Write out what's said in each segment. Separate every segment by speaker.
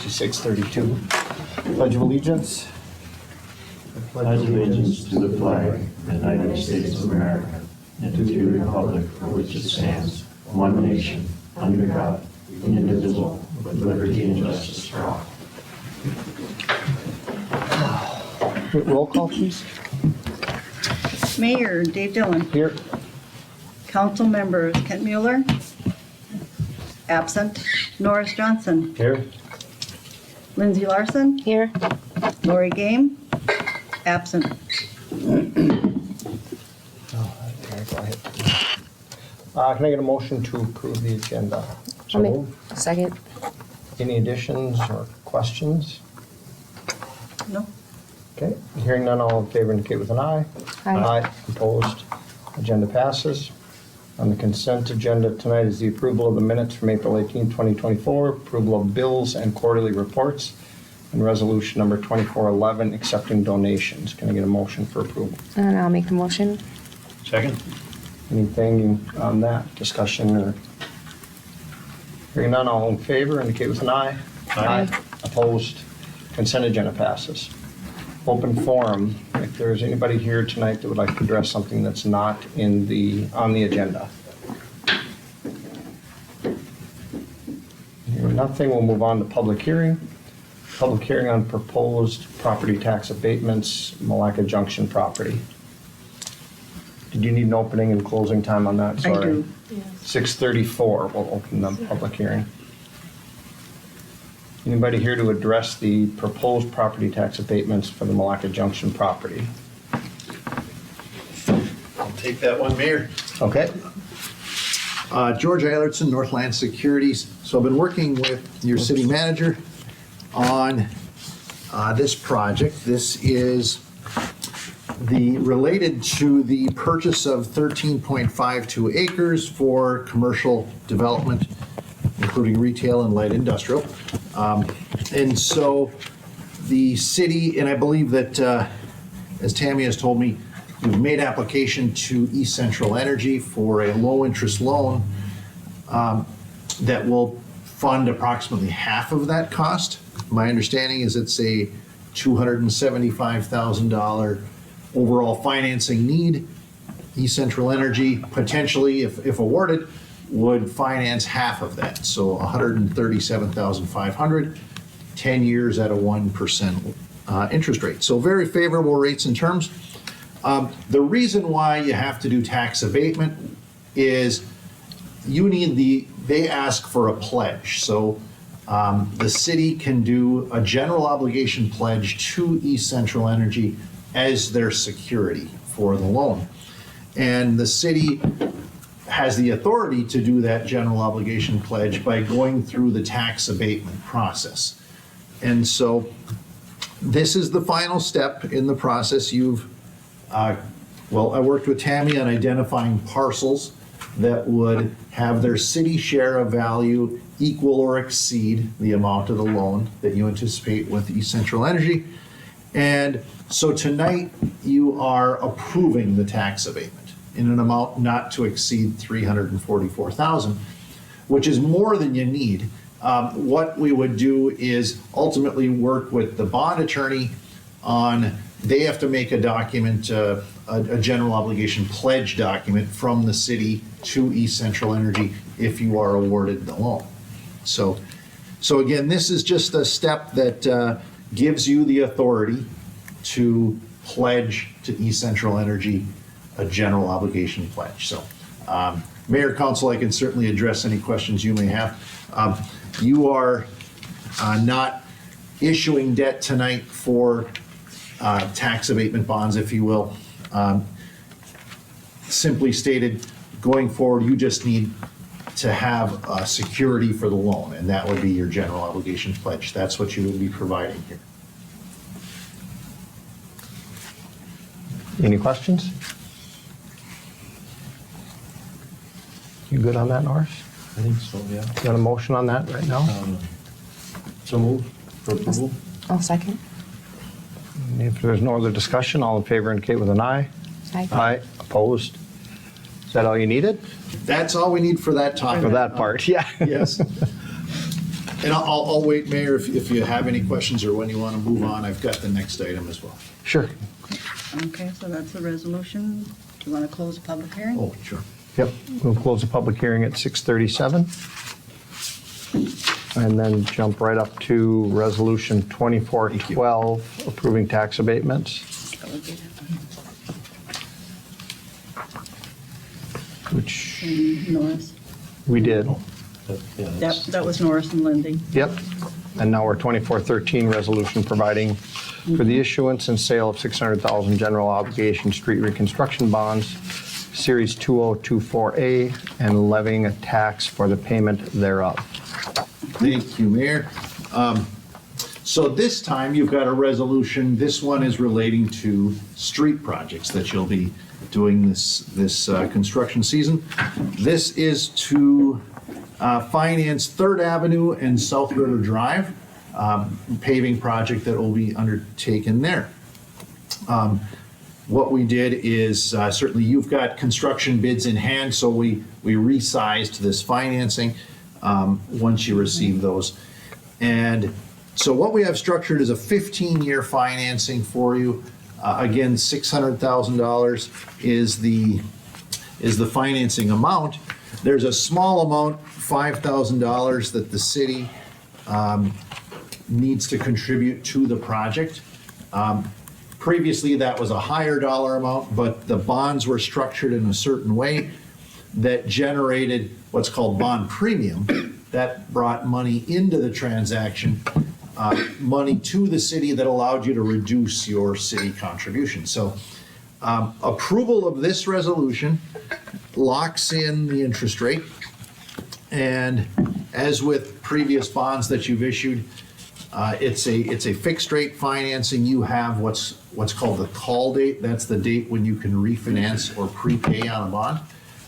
Speaker 1: to 6:32. Pledge of Allegiance.
Speaker 2: Pledge allegiance to the flag of the United States of America and to the republic for which it stands, one nation, under God, indivisible, with liberty and justice for all.
Speaker 1: Roll call, please.
Speaker 3: Mayor Dave Dillan.
Speaker 1: Here.
Speaker 3: Council members Kent Muller. Absent. Norris Johnson.
Speaker 1: Here.
Speaker 3: Lindsee Larsen.
Speaker 4: Here.
Speaker 3: Laurie Gahm. Absent.
Speaker 1: Can I get a motion to approve the agenda? So moved.
Speaker 4: Second.
Speaker 1: Any additions or questions?
Speaker 3: No.
Speaker 1: Okay, hearing none, all in favor indicate with an eye.
Speaker 4: Aye.
Speaker 1: Opposed? Agenda passes. On the consent agenda tonight is the approval of the minutes from April 18, 2024, approval of bills and quarterly reports, and resolution number 2411, accepting donations. Can I get a motion for approval?
Speaker 4: And I'll make the motion.
Speaker 2: Second.
Speaker 1: Anything on that discussion or? Hearing none, all in favor indicate with an eye.
Speaker 4: Aye.
Speaker 1: Opposed? Consent agenda passes. Open forum. If there's anybody here tonight that would like to address something that's not on the agenda. Hearing nothing, we'll move on to public hearing. Public hearing on proposed property tax abatements, Milaca Junction property. Did you need an opening and closing time on that?
Speaker 3: I
Speaker 1: Sorry.
Speaker 3: do.
Speaker 1: 6:34, we'll open the public hearing. Anybody here to address the proposed property tax abatements for the Milaca Junction property?
Speaker 5: I'll take that one, Mayor.
Speaker 1: Okay.
Speaker 5: George Eilertson, Northland Securities. So I've been working with your city manager on this project. This is related to the purchase of 13.52 acres for commercial development, including retail and light industrial. And so the city, and I believe that, as Tammy has told me, we've made application to East Central Energy for a low-interest loan that will fund approximately half of that cost. My understanding is it's a $275,000 overall financing need. East Central Energy, potentially, if awarded, would finance half of that, so $137,500, 10 years at a 1% interest rate. So very favorable rates and terms. The reason why you have to do tax abatement is they ask for a pledge. So the city can do a general obligation pledge to East Central Energy as their security for the loan. And the city has the authority to do that general obligation pledge by going through the tax abatement process. And so this is the final step in the process. I worked with Tammy on identifying parcels that would have their city share of value equal or exceed the amount of the loan that you anticipate with East Central Energy. And so tonight you are approving the tax abatement in an amount not to exceed $344,000, which is more than you need. What we would do is ultimately work with the bond attorney on, they have to make a document, a general obligation pledge document from the city to East Central Energy if you are awarded the loan. So again, this is just a step that gives you the authority to pledge to East Central Energy a general obligation pledge. So, Mayor, Council, I can certainly address any questions you may have. You are not issuing debt tonight for tax abatement bonds, if you will. Simply stated, going forward, you just need to have security for the loan, and that would be your general obligation pledge. That's what you would be providing here.
Speaker 1: Any questions? You good on that, Norris?
Speaker 2: I think so, yeah.
Speaker 1: You got a motion on that right now?
Speaker 2: So move for approval.
Speaker 4: I'll second.
Speaker 1: If there's no other discussion, all in favor indicate with an eye.
Speaker 4: Aye.
Speaker 1: Aye. Opposed? Is that all you needed?
Speaker 5: That's all we need for that topic.
Speaker 1: For that part, yeah.
Speaker 5: Yes. And I'll wait, Mayor, if you have any questions or when you want to move on, I've got the next item as well.
Speaker 1: Sure.
Speaker 3: Okay, so that's the resolution. Do you want to close the public hearing?
Speaker 5: Oh, sure.
Speaker 1: Yep, we'll close the public hearing at 6:37. And then jump right up to Resolution 2412, approving tax abatements,
Speaker 3: That would be that
Speaker 1: which
Speaker 3: one. Norris.
Speaker 1: we did.
Speaker 3: Yep, that was Norris and Lindsee.
Speaker 1: Yep. And now we're 2413, resolution providing for the issuance and sale of 600,000 general obligation street reconstruction bonds, Series 2024A, and levying a tax for the payment thereof.
Speaker 5: Thank you, Mayor. So this time you've got a resolution. This one is relating to street projects that you'll be doing this construction season. This is to finance 3rd Avenue and South River Drive, paving project that will be undertaken there. What we did is, certainly you've got construction bids in hand, so we resized this financing once you receive those. And so what we have structured is a 15-year financing for you. Again, $600,000 is the financing amount. There's a small amount, $5,000, that the city needs to contribute to the project. Previously, that was a higher dollar amount, but the bonds were structured in a certain way that generated what's called bond premium. That brought money into the transaction, money to the city that allowed you to reduce your city contribution. So approval of this resolution locks in the interest rate. And as with previous bonds that you've issued, it's a fixed rate financing. You have what's called the call date. That's the date when you can refinance or prepay on a bond.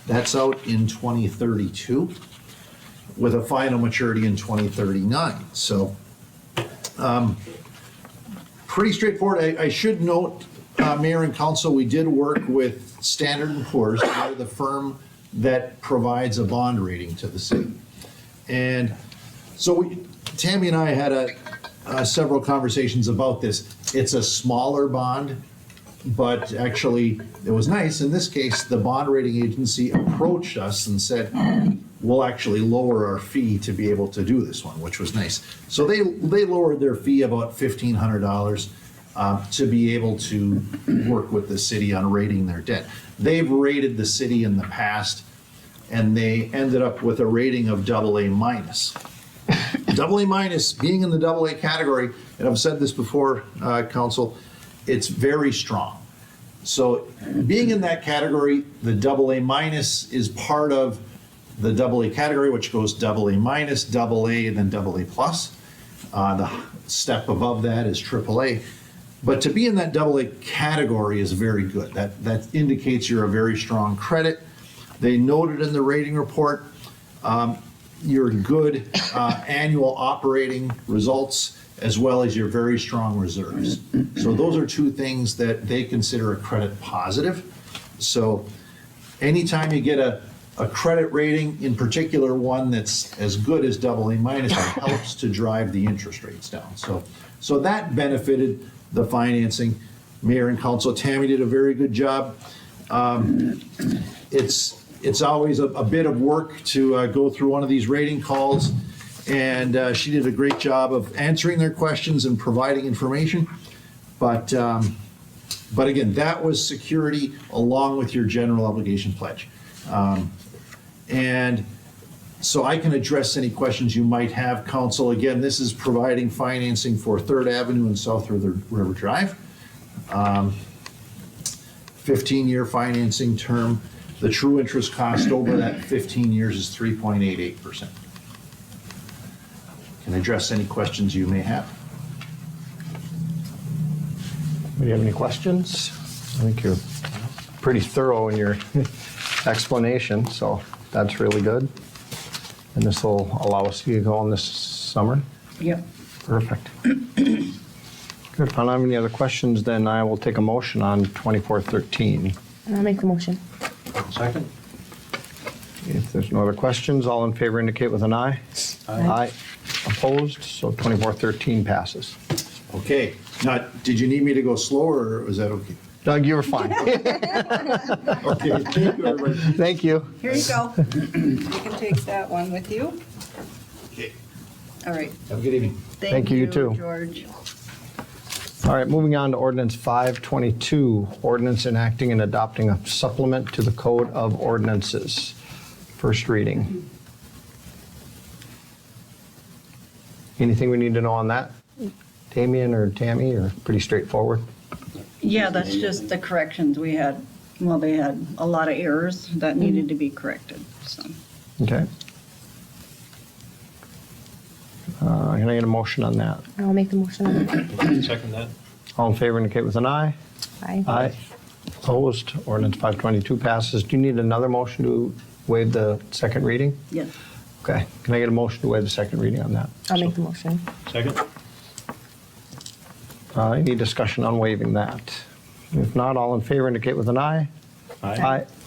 Speaker 5: That's out in 2032 with a final maturity in 2039. So pretty straightforward. I should note, Mayor and Council, we did work with Standard & Poor's, the firm that provides a bond rating to the city. And so Tammy and I had several conversations about this. It's a smaller bond, but actually it was nice. In this case, the bond rating agency approached us and said, we'll actually lower our fee to be able to do this one, which was nice. So they lowered their fee about $1,500 to be able to work with the city on rating their debt. They've rated the city in the past, and they ended up with a rating of AA minus. AA minus, being in the AA category, and I've said this before, Council, it's very strong. So being in that category, the AA minus is part of the AA category, which goes AA minus, AA, and then AA plus. The step above that is AAA. But to be in that AA category is very good. That indicates you're a very strong credit. They noted in the rating report your good annual operating results, as well as your very strong reserves. So those are two things that they consider a credit positive. So anytime you get a credit rating, in particular one that's as good as AA minus, it helps to drive the interest rates down. So that benefited the financing. Mayor and Council, Tammy did a very good job. It's always a bit of work to go through one of these rating calls, and she did a great job of answering their questions and providing information. But again, that was security along with your general obligation pledge. And so I can address any questions you might have, Council. Again, this is providing financing for 3rd Avenue and South River Drive. 15-year financing term. The true interest cost over that 15 years is 3.88%. Can address any questions you may have.
Speaker 1: Do you have any questions? I think you're pretty thorough in your explanation, so that's really good. And this will allow us to get going this summer?
Speaker 3: Yep.
Speaker 1: Perfect. Good. If I don't have any other questions, then I will take a motion on 2413.
Speaker 4: I'll make the motion.
Speaker 5: Second.
Speaker 1: If there's no other questions, all in favor indicate with an aye.
Speaker 4: Aye.
Speaker 1: Opposed? So 2413 passes.
Speaker 5: Okay, now, did you need me to go slower, or was that okay?
Speaker 1: Doug, you were fine.
Speaker 5: Okay, thank you, everybody.
Speaker 1: Thank you.
Speaker 3: Here you go. You can take that one with you.
Speaker 5: Okay,
Speaker 3: All right.
Speaker 5: have a good evening.
Speaker 1: Thank you, you too.
Speaker 3: George.
Speaker 1: All right, moving on to ordinance 522, ordinance enacting and adopting a supplement to the Code of Ordinances. First reading. Anything we need to know on that, Damien or Tammy, or pretty straightforward?
Speaker 3: Yeah, that's just the corrections we had. Well, they had a lot of errors that needed to be corrected, so.
Speaker 1: Okay. Can I get a motion on that?
Speaker 4: I'll make the motion.
Speaker 2: Second that.
Speaker 1: All in favor indicate with an eye.
Speaker 4: Aye.
Speaker 1: Aye. Opposed? Ordinance 522 passes. Do you need another motion to waive the second reading?
Speaker 3: Yes.
Speaker 1: Okay. Can I get a motion to waive the second reading on that?
Speaker 4: I'll make the motion.
Speaker 2: Second.
Speaker 1: Any discussion on waiving that? If not, all in favor indicate with an eye.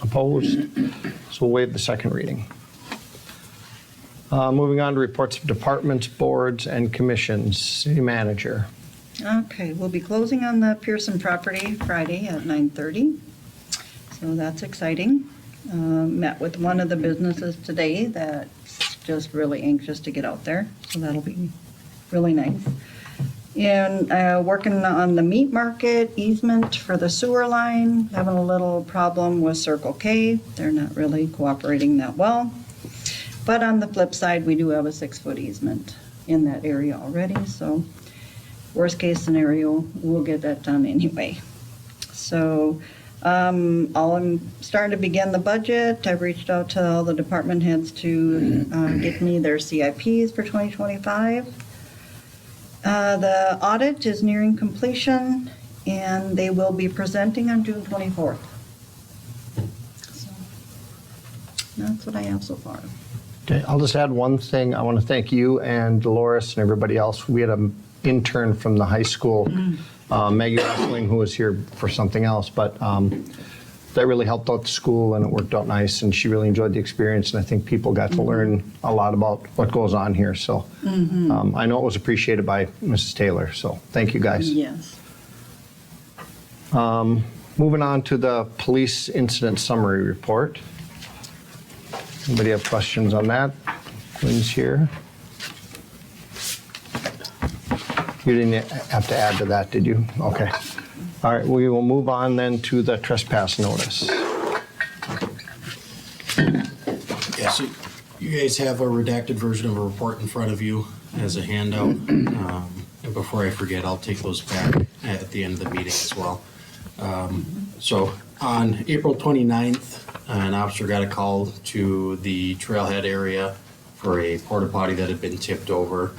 Speaker 1: Opposed? So we'll waive the second reading. Moving on to reports of departments, boards, and commissions. City manager.
Speaker 3: Okay, we'll be closing on the Pearson property Friday at 9:30. So that's exciting. Met with one of the businesses today that's just really anxious to get out there. So that'll be really nice. And working on the meat market easement for the sewer line, having a little problem with Circle K. They're not really cooperating that well. But on the flip side, we do have a 6-foot easement in that area already, so worst case scenario, we'll get that done anyway. So I'm starting to begin the budget. I've reached out to all the department heads to get me their CIPs for 2025. The audit is nearing completion, and they will be presenting on June 24th. So that's what I have so far.
Speaker 1: Okay, I'll just add one thing. I want to thank you and Dolores and everybody else. We had an intern from the high school, Maggie Wrestling, who was here for something else, but that really helped out the school and it worked out nice, and she really enjoyed the experience, and I think people got to learn a lot about what goes on here. So I know it was appreciated by Mrs. Taylor, so thank you guys.
Speaker 3: Yes.
Speaker 1: Moving on to the police incident summary report. Anybody have questions on that? Quinn's here. You didn't have to add to that, did you? Okay. All right, we will move on then to the trespass notice.
Speaker 6: Yeah, so you guys have a redacted version of a report in front of you as a handout. And before I forget, I'll take those back at the end of the meeting as well. So on April 29th, an officer got a call to the trailhead area for a porta potty that had been tipped over.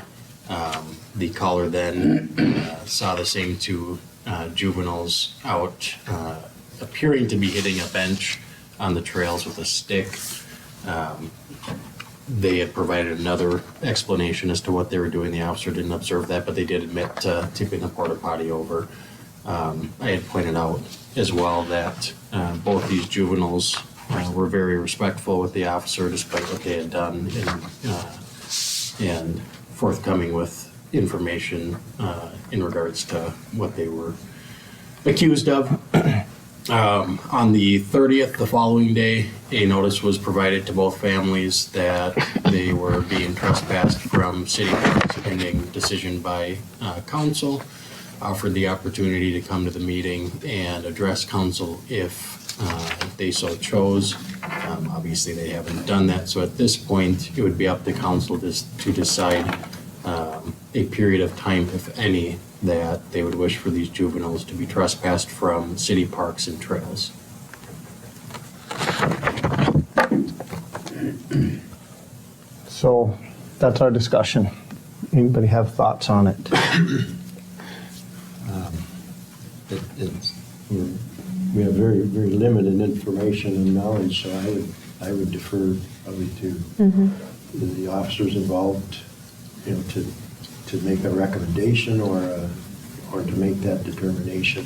Speaker 6: The caller then saw the same two juveniles out appearing to be hitting a bench on the trails with a stick. They had provided another explanation as to what they were doing. The officer didn't observe that, but they did admit to tipping the porta potty over. I had pointed out as well that both these juveniles were very respectful with the officer despite what they had done, and forthcoming with information in regards to what they were accused of. On the 30th, the following day, a notice was provided to both families that they were being trespassed from city parks pending decision by council. Offered the opportunity to come to the meeting and address council if they so chose. Obviously, they haven't done that, so at this point, it would be up to council to decide a period of time, if any, that they would wish for these juveniles to be trespassed from city parks and trails.
Speaker 1: So that's our discussion. Anybody have thoughts on it?
Speaker 7: We have very, very limited information and knowledge, so I would defer probably to the officers involved, you know, to make a recommendation or to make that determination.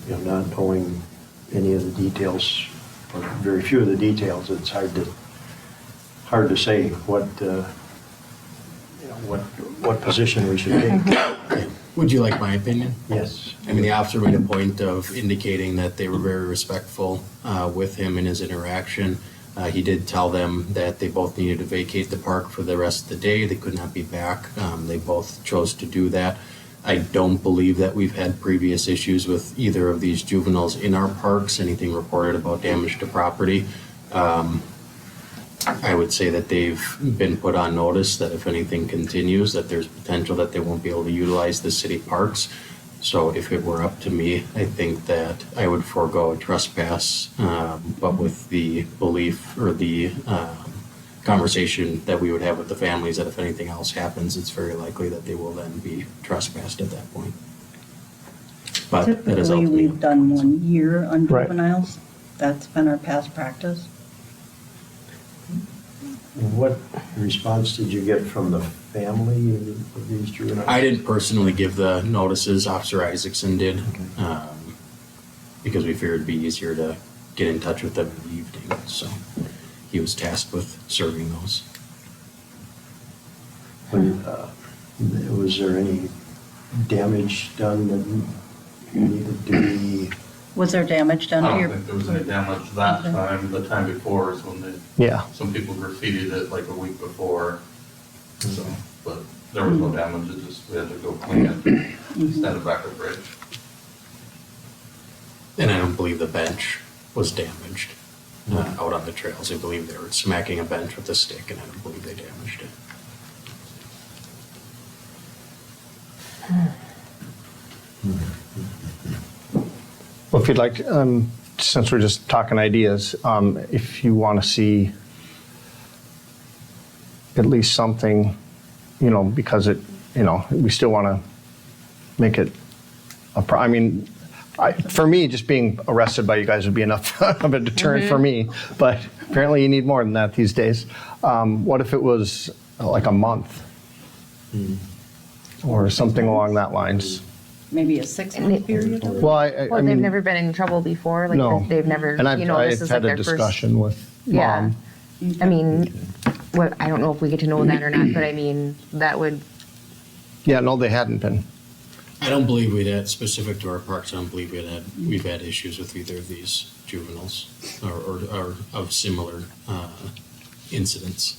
Speaker 7: You know, not knowing any of the details or very few of the details, it's hard to say what you know, what position we should take.
Speaker 6: Would you like my opinion?
Speaker 7: Yes.
Speaker 6: I mean, the officer made a point of indicating that they were very respectful with him in his interaction. He did tell them that they both needed to vacate the park for the rest of the day. They could not be back. They both chose to do that. I don't believe that we've had previous issues with either of these juveniles in our parks, anything reported about damage to property. I would say that they've been put on notice that if anything continues, that there's potential that they won't be able to utilize the city parks. So if it were up to me, I think that I would forego a trespass, but with the belief or the conversation that we would have with the families that if anything else happens, it's very likely that they will then be trespassed at that point. But that is up
Speaker 3: Typically,
Speaker 6: to me.
Speaker 3: we've done 1 year on
Speaker 1: Right.
Speaker 3: juveniles. That's been our past practice.
Speaker 7: What response did you get from the family of these juveniles?
Speaker 6: I didn't personally give the notices, Officer Isaacson did, because we figured it'd be easier to get in touch with them in the evening, so he was tasked with serving those.
Speaker 7: Was there any damage done that needed to be?
Speaker 3: Was there damage done
Speaker 8: I
Speaker 3: to
Speaker 8: don't
Speaker 3: your?
Speaker 8: think there was any damage that
Speaker 3: Okay.
Speaker 8: time. The time before is when
Speaker 1: Yeah.
Speaker 8: some people graffitied it like a week before. So, but there was no damage, it just, we had to go clean it, stand it back a bridge.
Speaker 6: And I don't believe the bench was damaged out on the trails. I believe they were smacking a bench with a stick, and I don't believe they damaged it.
Speaker 1: Well, if you'd like, since we're just talking ideas, if you want to see at least something, because we still want to make it I mean, for me, just being arrested by you guys would be enough of a deterrent for me, but apparently you need more than that these days. What if it was like a month? Or something along that lines?
Speaker 3: Maybe a 6-month period?
Speaker 1: Well, I
Speaker 4: Well,
Speaker 1: mean,
Speaker 4: they've never been in trouble before, like,
Speaker 1: No.
Speaker 4: they've never,
Speaker 1: and I've
Speaker 4: this is like
Speaker 1: had a
Speaker 4: their first.
Speaker 1: discussion with
Speaker 4: Yeah.
Speaker 1: Mom.
Speaker 4: I mean, I don't know if we get to know that or not, but I mean, that would,
Speaker 1: Yeah, no, they hadn't been.
Speaker 6: I don't believe we'd had, specific to our parks, I don't believe we've had issues with either of these juveniles or of similar incidents.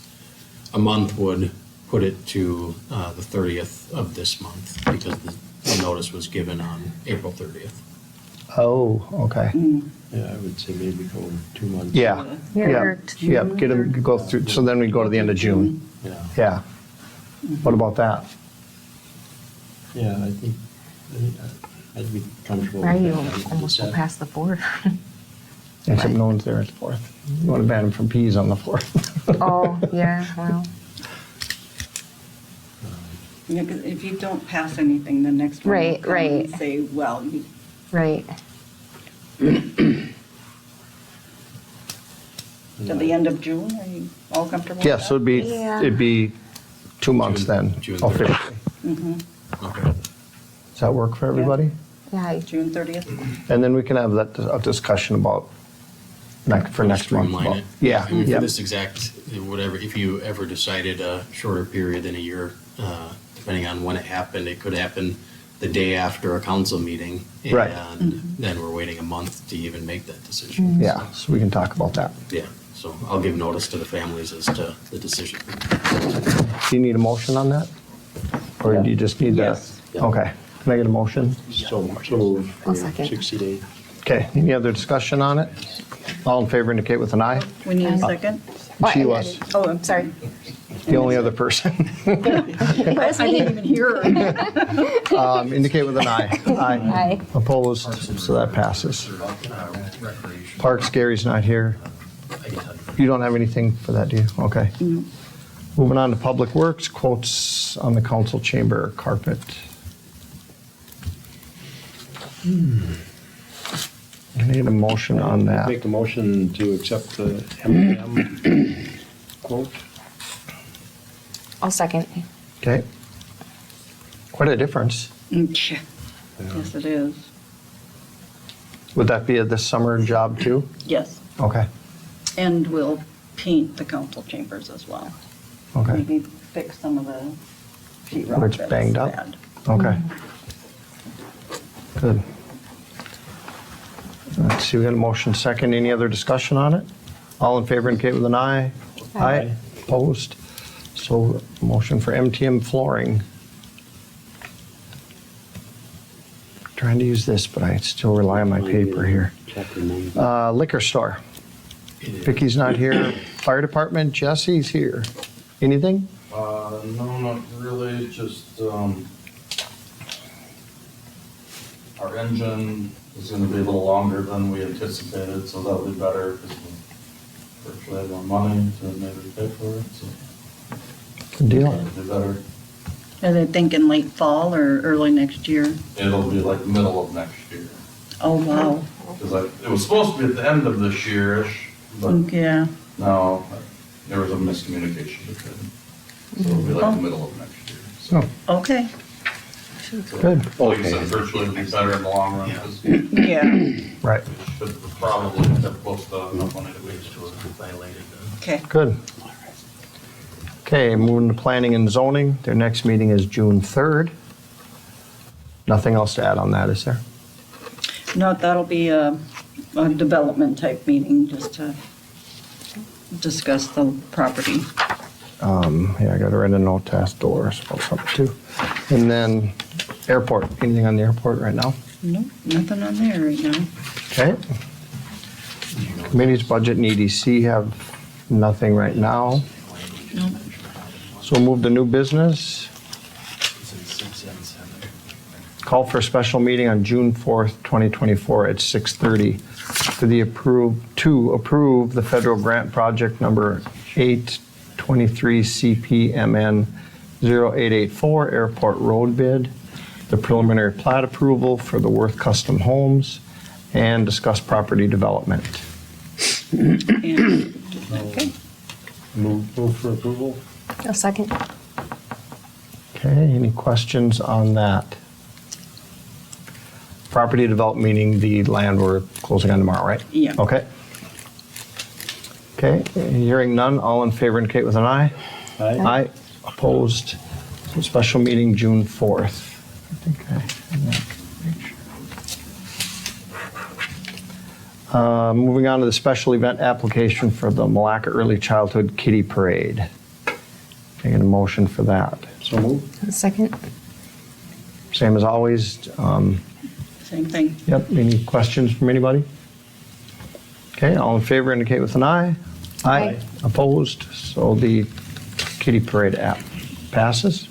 Speaker 6: A month would put it to the 30th of this month because the notice was given on April 30th.
Speaker 1: Oh, okay.
Speaker 7: Yeah, I would say maybe go 2 months.
Speaker 1: Yeah,
Speaker 4: Yeah,
Speaker 1: yeah,
Speaker 4: or
Speaker 1: yeah, get them, go through, so then we go to the end of June.
Speaker 7: Yeah,
Speaker 1: Yeah. What about that?
Speaker 7: yeah, I think I'd be comfortable
Speaker 4: right,
Speaker 7: with
Speaker 4: you
Speaker 7: that.
Speaker 4: almost go past the 4th.
Speaker 1: Except no one's there at the 4th. You want to ban them from peas on the 4th.
Speaker 4: Oh, yeah, well,
Speaker 3: Yeah, 'cause if you don't pass anything, the next one will
Speaker 4: Right,
Speaker 3: come and
Speaker 4: right.
Speaker 3: say, well,
Speaker 4: right.
Speaker 3: to the end of June, are you all comfortable with that?
Speaker 1: Yeah, so
Speaker 4: Yeah.
Speaker 1: it'd be 2 months then,
Speaker 6: June
Speaker 1: officially.
Speaker 6: Okay.
Speaker 1: Does that work for everybody?
Speaker 4: Yeah,
Speaker 3: June 30th?
Speaker 1: And then we can have that a discussion about for next month.
Speaker 6: Streamline it.
Speaker 1: Yeah,
Speaker 6: I mean,
Speaker 1: yeah.
Speaker 6: for this exact, whatever, if you ever decided a shorter period than a year, depending on when it happened, it could happen the day after a council meeting.
Speaker 1: Right.
Speaker 6: And then we're waiting a month to even make that decision.
Speaker 1: Yeah, so we can talk about that.
Speaker 6: Yeah, so I'll give notice to the families as to the decision.
Speaker 1: Do you need a motion on that? Or do you just need that?
Speaker 3: Yes.
Speaker 1: Okay, can I get a motion?
Speaker 7: So move
Speaker 4: I'll
Speaker 7: for
Speaker 4: second.
Speaker 7: 60 days.
Speaker 1: Okay, any other discussion on it? All in favor indicate with an eye.
Speaker 3: We need a second?
Speaker 1: She was
Speaker 3: Oh, I'm
Speaker 4: sorry.
Speaker 1: the only other person.
Speaker 3: I didn't even hear her.
Speaker 1: Indicate with an eye. Aye.
Speaker 4: Aye.
Speaker 1: Opposed, so that passes. Parks, Gary's not here. You don't have anything for that, do you? Okay. Moving on to Public Works, quotes on the council chamber carpet. I need a motion on that.
Speaker 7: Make a motion to accept the M&M quote.
Speaker 4: I'll second.
Speaker 1: Okay. Quite a difference.
Speaker 3: Yes, it is.
Speaker 1: Would that be a this summer job too?
Speaker 3: Yes,
Speaker 1: Okay,
Speaker 3: and we'll paint the council chambers as well.
Speaker 1: okay.
Speaker 3: Maybe fix some of the sheet
Speaker 1: Where
Speaker 3: rock.
Speaker 1: it's
Speaker 3: that's
Speaker 1: banged up?
Speaker 3: bad.
Speaker 1: Okay. Good. Let's see, we got a motion second. Any other discussion on it? All in favor indicate with an eye. Aye. Opposed? So motion for MTM flooring. Trying to use this, but I still rely on my paper here.
Speaker 7: Chapter 9.
Speaker 1: Liquor store. Vicky's not here. Fire department, Jesse's here. Anything?
Speaker 8: No, not really, just, our engine is gonna be a little longer than we anticipated, so that'll be better, because we virtually have more money to maybe pay for it, so
Speaker 1: Good deal.
Speaker 8: it'll be better.
Speaker 3: Are they thinking late fall or early next year?
Speaker 8: It'll be like middle of next year,
Speaker 3: Oh, wow.
Speaker 8: because it was supposed to be at the end of this year-ish, but
Speaker 3: Yeah.
Speaker 8: no, there was a miscommunication between them. So it'll be like the middle of next year. So,
Speaker 3: Okay.
Speaker 1: Good.
Speaker 8: like you said, virtually it'll be better in the long run, because
Speaker 3: Yeah.
Speaker 1: Right.
Speaker 8: should probably have close to enough money to wait to it.
Speaker 3: Okay.
Speaker 1: Good. Okay, moving to planning and zoning. Their next meeting is June 3rd. Nothing else to add on that, is there?
Speaker 3: No, that'll be a development type meeting, just to discuss the property.
Speaker 1: Yeah, I got to write a note to ask Doris about something too. And then airport, anything on the airport right now?
Speaker 3: Nope, nothing on there right now.
Speaker 1: Okay. Committees, budget and EDC have nothing right now.
Speaker 3: Nope.
Speaker 1: So we'll move to new business. Call for a special meeting on June 4th, 2024 at 6:30 to approve the federal grant project number 823 CPMN 0884 airport road bid, the preliminary plat approval for the Worth Custom Homes, and discuss property development.
Speaker 3: And, okay.
Speaker 7: Move for approval?
Speaker 4: A second.
Speaker 1: Okay, any questions on that? Property development meaning the land we're closing on tomorrow, right?
Speaker 3: Yeah.
Speaker 1: Okay. Okay, hearing none, all in favor indicate with an eye. Aye. Opposed? So special meeting June 4th. I think I have that. Moving on to the special event application for the Milaca Early Childhood Kiddie Parade. Taking a motion for that.
Speaker 7: So move.
Speaker 4: A second.
Speaker 1: Same as always.
Speaker 3: Same thing.
Speaker 1: Yep, any questions from anybody? Okay, all in favor indicate with an eye.
Speaker 4: Aye.
Speaker 1: Opposed? So the kiddie parade app passes.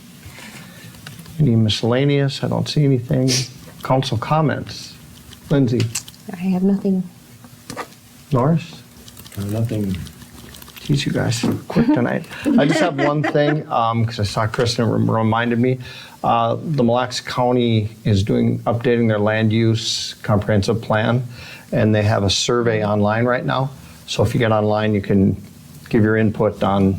Speaker 1: Any miscellaneous? I don't see anything. Council comments? Lindsee?
Speaker 4: I have nothing.
Speaker 1: Norris?
Speaker 7: Nothing.
Speaker 1: Geez, you guys are quick tonight. I just have one thing, because I saw Kristen reminded me. The Mille Lacs County is updating their land use comprehensive plan, and they have a survey online right now. So if you get online, you can give your input on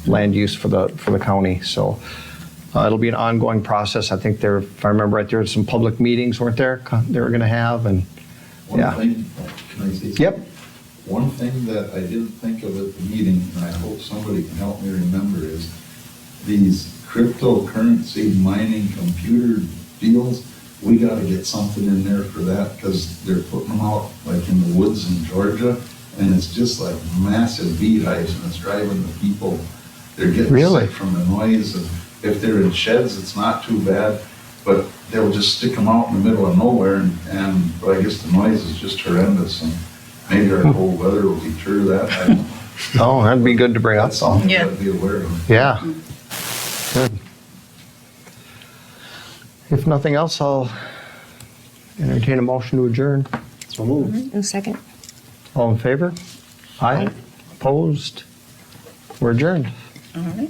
Speaker 1: land use for the county. So it'll be an ongoing process. I think if I remember right, there were some public meetings, weren't there? They were going to have, and yeah.
Speaker 9: One thing, can I say something?
Speaker 1: Yep.
Speaker 9: One thing that I didn't think of at the meeting, and I hope somebody can help me remember, is these cryptocurrency mining computer deals. We gotta get something in there for that, because they're putting them out like in the woods in Georgia, and it's just like massive beehives, and it's driving the people, they're getting
Speaker 1: Really?
Speaker 9: sick from the noise, and if they're in sheds, it's not too bad, but they'll just stick them out in the middle of nowhere, but I guess the noise is just horrendous, and maybe our cold weather will deter that. I don't know.
Speaker 1: Oh, that'd be good to bring up.
Speaker 9: That's something
Speaker 3: Yeah.
Speaker 9: to be aware of.
Speaker 1: Yeah. Good. If nothing else, I'll entertain a motion to adjourn.
Speaker 7: So move.
Speaker 4: A second.
Speaker 1: All in favor? Aye. Opposed? We're adjourned.
Speaker 3: All right.